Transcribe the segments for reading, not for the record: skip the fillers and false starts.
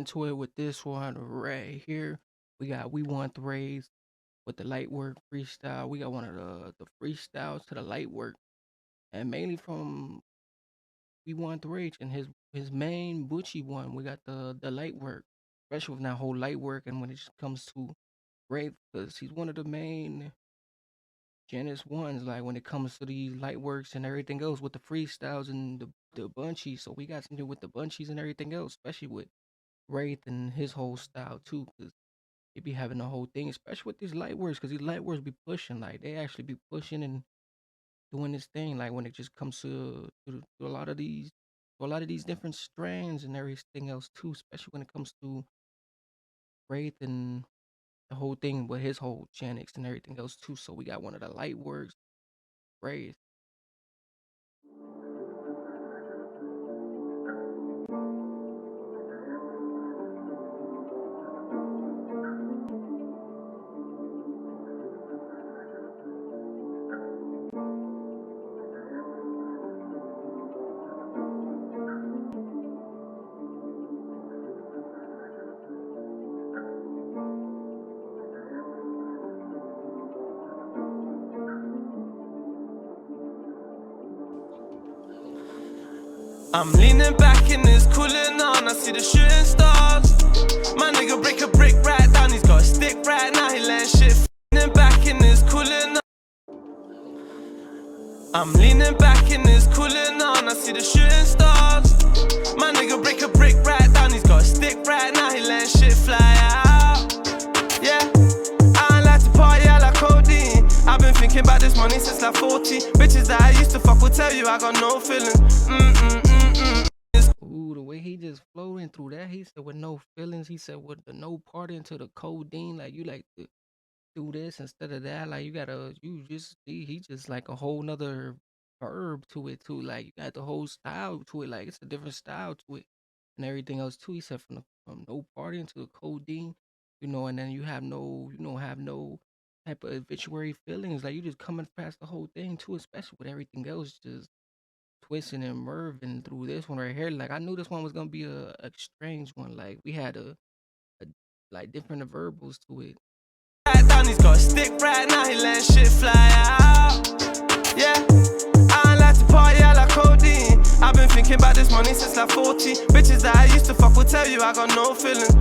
into it with this one right here. We got wewantwraiths with the LightWork Freestyle. We got one of the freestyles to the LightWork, and mainly from wewantwraiths and his main butchy one. We got the LightWork, especially with that whole LightWork, and when it just comes to Wraith, because he's one of the main Genesis ones, like when it comes to these Lightworks and everything else with the freestyles and the bunchies. So we got something with the bunchies and everything else, especially with Wraith and his whole style too, because they be having the whole thing, especially with these Lightworks, because these Lightworks be pushing, like they actually be pushing and doing this thing, like when it just comes to a lot of these different strands and everything else too, especially when it comes to Wraith and the whole thing with his whole Janix and everything else too. So we got one of the Lightworks, Wraith. I'm leaning back in this cooling on, I see the shooting stars. My nigga break a brick right down, he's got a stick right now, he letting shit. Leaning back in this cooling on. I'm leaning back in this cooling on, I see the shooting stars. My nigga break a brick right down, he's got a stick right now, he letting shit fly out. Yeah, I don't like to party, I like codeine. I've been thinking about this money since like 14. Bitches that I used to fuck will tell you I got no feelings. Ooh, the way he just floating through that, he said with no feelings, he said with the no part into the codeine, like you like to do this instead of that, like he just like a whole nother verb to it too, like you got the whole style to it, like it's a different style to it and everything else too. He said from no party into the codeine, and then you don't have no type of obituary feelings, like you just coming past the whole thing too, especially with everything else just twisting and merving through this one right here. Like I knew this one was gonna be a strange one. Like we had a like different verbals to it. Right down, he's got a stick right now, he letting shit fly out. Yeah, I don't like to party, I like codeine. I've been thinking about this money since like 14. Bitches that I used to fuck will tell you I got no feelings.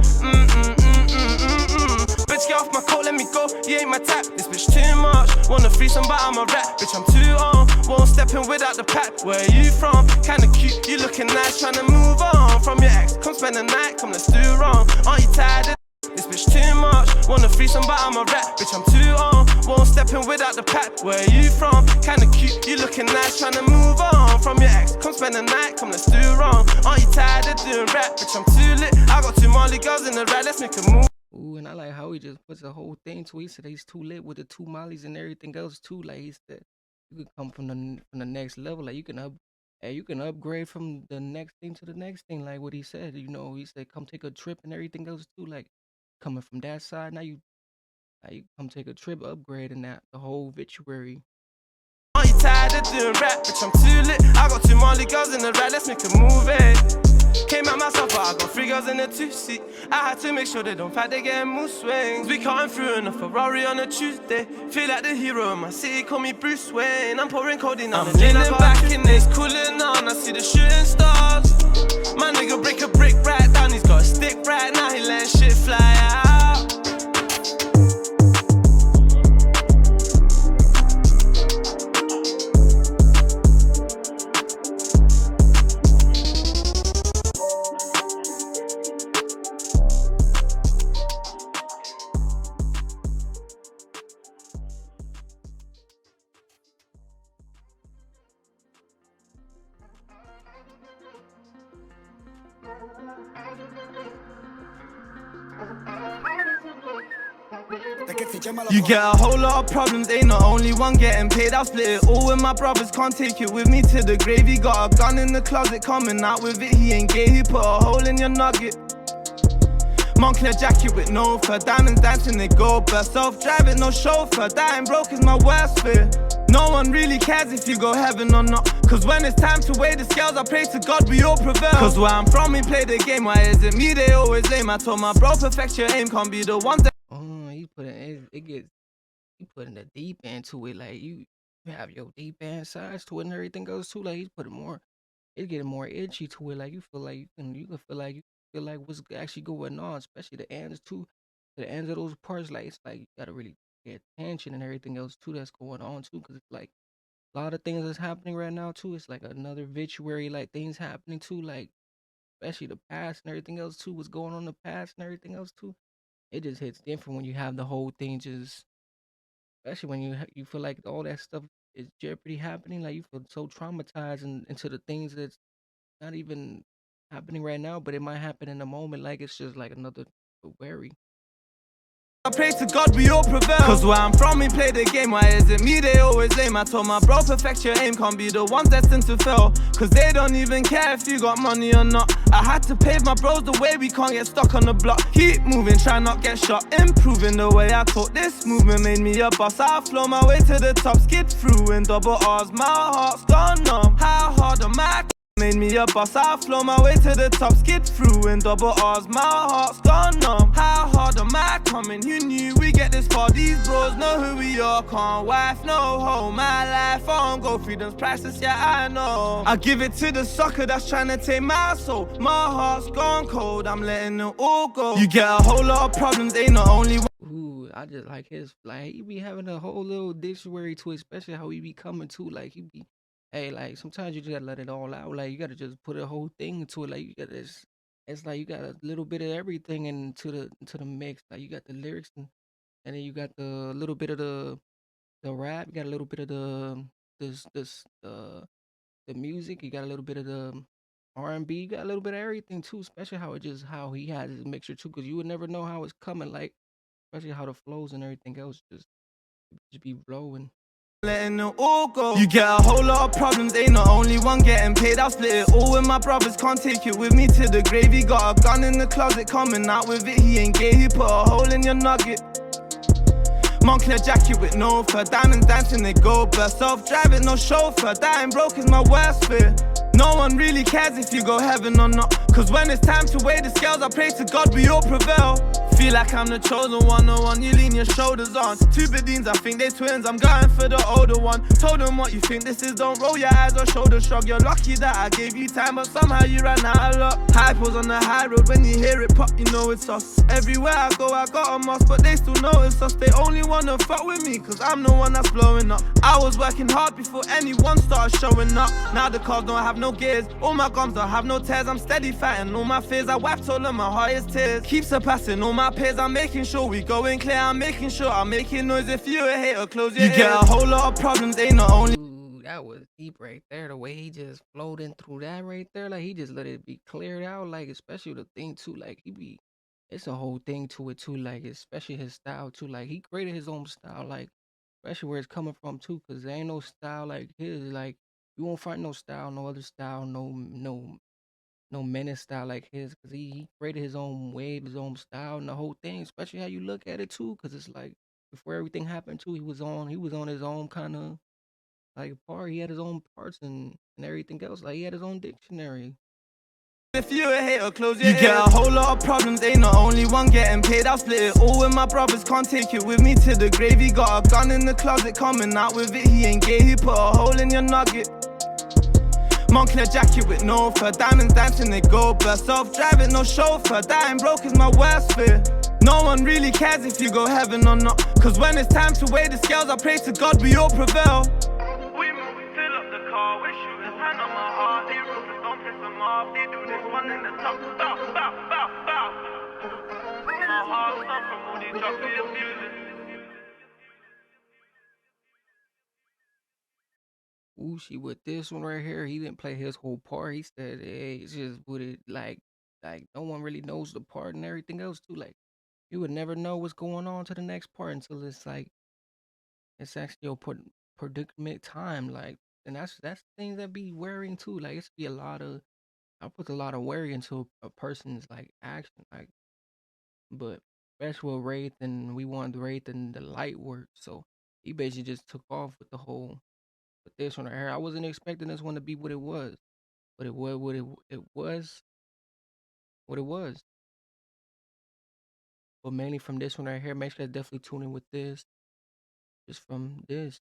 Bitch, get off my coat, let me go, you ain't my type. This bitch too much, wanna free some but I'm a rat. Bitch, I'm too on, won't step in without the pack. Where you from? Kinda cute, you looking nice, tryna move on from your ex. Come spend the night, come let's do wrong. Aren't you tired of this bitch too much, wanna free some but I'm a rat. Bitch, I'm too on, won't step in without the pack. Where you from? Kinda cute, you looking nice, tryna move on from your ex. Come spend the night, come let's do wrong. Aren't you tired of doing rap? Bitch, I'm too lit, I got 2 Molly girls in the rap, let's make a move. Ooh, and I like how he just puts the whole thing to it. He said he's too lit with the 2 Mollies and everything else too. Like he said, you could come from the next level. Like you can upgrade from the next thing to the next thing. Like what he said, he said come take a trip and everything else too. Like coming from that side, now you come take a trip, upgrade, and that the whole obituary. Are you tired of doing rap? Bitch, I'm too lit. I got 2 Molly girls in the rap, let's make a movie. Came out myself, but I got 3 girls in the 2-seat. I had to make sure they don't fight, they getting mood swings. We cutting through in a Ferrari on a Tuesday. Feel like the hero in my city, call me Bruce Wayne. I'm pouring codeine on the leaning back in this cooling on, I see the shooting stars. My nigga break a brick right down, he's got a stick right now, he letting shit fly out. You get a whole lot of problems, ain't the only one getting paid. I'll split it all with my brothers, can't take it with me to the grave. He got a gun in the closet, coming out with it, he ain't gay. He put a hole in your nugget. Moncler jacket with no fur, diamonds dancing, they go burst. Self-driving, no chauffeur, dying broke is my worst fear. No one really cares if you go heaven or not. Cause when it's time to weigh the scales, I pray to God we all prevail. Cause where I'm from, we play the game. Why is it me they always lame? I told my bro, perfect your aim, can't be the ones that. He put it gets he putting the deep into it. Like you have your deep end sides to it and everything goes too. Like he's putting more. It's getting more itchy to it. Like you feel like you feel like what's actually going on, especially the ends too. The ends of those parts, like it's like you gotta really pay attention and everything else too that's going on too, because it's like a lot of things that's happening right now too. It's like another obituary, like things happening too, like especially the past and everything else too. What's going on in the past and everything else too. It just hits different when you have the whole thing just, especially when you feel like all that stuff is jeopardy happening. Like you feel so traumatized into the things that's not even happening right now, but it might happen in a moment. Like it's just like another worry. I pray to God we all prevail. Cause where I'm from, we play the game. Why is it me they always lame? I told my bro, perfect your aim, can't be the ones destined to fail. Cause they don't even care if you got money or not. I had to pave my bros the way, we can't get stuck on the block. Keep moving, try not get shot. Improving the way I talk, this movement made me a boss. I flow my way to the top, skid through in double R's. My heart's gone numb. How hard am I? Made me a boss, I flow my way to the top, skid through in double R's. My heart's gone numb. How hard am I coming? You knew we get this far. These bros know who we are. Can't wife, no hoe. My life on go, freedom's priceless, yeah I know. I give it to the sucker that's trying to take my soul. My heart's gone cold, I'm letting it all go. You get a whole lot of problems, ain't the only one. Ooh, I just like his, like he be having a whole little dictionary to it, especially how he be coming to. Like he be, hey, like sometimes you just gotta let it all out. Like you gotta just put a whole thing into it. Like you gotta, it's like you got a little bit of everything into the mix. Like you got the lyrics and then you got the little bit of the rap. You got a little bit of this the music. You got a little bit of the R&B. You got a little bit of everything too. Especially how he has his mixture too, because you would never know how it's coming. Like especially how the flows and everything else just be blowing. Letting it all go. You get a whole lot of problems, ain't the only one getting paid. I'll split it all with my brothers, can't take it with me to the grave. He got a gun in the closet, coming out with it. He ain't gay, he put a hole in your nugget. Moncler jacket with no fur, diamonds dancing, they go burst. Self-driving, no chauffeur, dying broke is my worst fear. No one really cares if you go heaven or not. Cause when it's time to weigh the scales, I pray to God we all prevail. Feel like I'm the chosen one, no one you lean your shoulders on. Two Bedines, I think they twins, I'm going for the older one. Told them what you think this is, don't roll your eyes or shoulder shrug. You're lucky that I gave you time, but somehow you ran out of luck. Hypos on the high road, when you hear it pop, you know it's us. Everywhere I go, I got a must, but they still notice us. They only wanna fuck with me, cause I'm the one that's blowing up. I was working hard before anyone started showing up. Now the cars don't have no gears, all my gums don't have no tears. I'm steady fighting all my fears, I wiped all of my hardest tears. Keep surpassing all my peers, I'm making sure we going clear. I'm making sure I'm making noise. If you a hater, close your ears. You get a whole lot of problems, ain't the only. Ooh, that was deep right there. The way he just flowed in through that right there, like he just let it be cleared out. Like especially the thing too, like it's a whole thing to it too. Like especially his style too. Like he created his own style. Like especially where it's coming from too, cause there ain't no style like his. Like you won't find no style, no other style, no menace style like his, cause he created his own wave, his own style, and the whole thing. Especially how you look at it too, cause it's like before everything happened too, he was on his own kind of like part. He had his own parts and everything else. Like he had his own dictionary. If you a hater, close your ears. You get a whole lot of problems, ain't the only one getting paid. I'll split it all with my brothers, can't take it with me to the grave. He got a gun in the closet, coming out with it. He ain't gay, he put a hole in your nugget. Moncler jacket with no fur, diamonds dancing, they go burst. Self-driving, no chauffeur, dying broke is my worst fear. No one really cares if you go heaven or not. Cause when it's time to weigh the scales, I pray to God we all prevail. We move, fill up the car, we're shooting hand on my heart. They ruthless, don't piss them off. They do this one in the top, bow, bow, bow, bow. My heart's not from all these chocolate music. Uchi with this one right here, he didn't play his whole part. He said, "Hey, it's just put it like no one really knows the part and everything else too. Like you would never know what's going on to the next part until it's like it's actually your predicament time. Like, and that's things that be wearing too. Like it's be a lot of I put a lot of worry into a person's like action. Like, but especially with Wraith and we wanted Wraith and the light work, so he basically just took off with the whole with this one right here. I wasn't expecting this one to be what it was, but it was what it was. But mainly from this one right here, make sure to definitely tune in with this. Just from this.